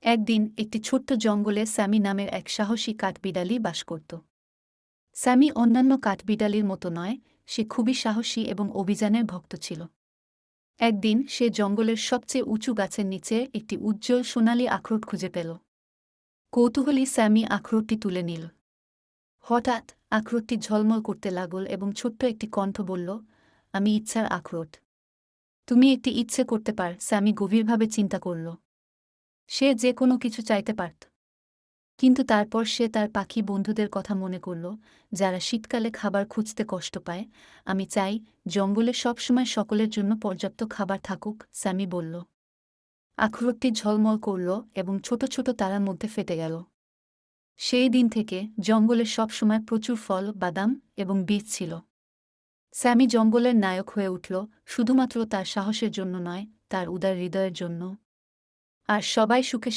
একদিন একটি ছোট্ট জঙ্গলে স্যামি নামের এক সাহসী কাঠবিড়ালি বাস করত। স্যামি অন্যান্য কাঠবিড়ালির মতো নয়, সে খুবই সাহসী এবং অভিযানের ভক্ত ছিল। একদিন সে জঙ্গলের সবচেয়ে উঁচু গাছের নিচে একটি উজ্জ্বল সোনালি আখরোট খুঁজে পেল। কৌতূহলী স্যামি আখরোটটি তুলে নিল। হঠাৎ আখরোটটি ঝলমল করতে লাগল এবং ছোট্ট একটি কণ্ঠ বলল, আমি ইচ্ছার আখরোট। তুমি একটি ইচ্ছে করতে পার। স্যামি গভীরভাবে চিন্তা করল। সে যে কোনো কিছু চাইতে পারত, কিন্তু তারপর সে তার পাখি বন্ধুদের কথা মনে করল, যারা শীতকালে খাবার খুঁজতে কষ্ট পায়। আমি চাই জঙ্গলে সবসময় সকলের জন্য পর্যাপ্ত খাবার থাকুক, স্যামি বলল। আখরোটটি ঝলমল করল এবং ছোট ছোট তারার মধ্যে ফেটে গেল। সেই দিন থেকে জঙ্গলে সবসময় প্রচুর ফল, বাদাম এবং বীজ ছিল। স্যামি জঙ্গলের নায়ক হয়ে উঠল, শুধুমাত্র তার সাহসের জন্য নয়, তার উদার হৃদয়ের জন্য। আর সবাই সুখে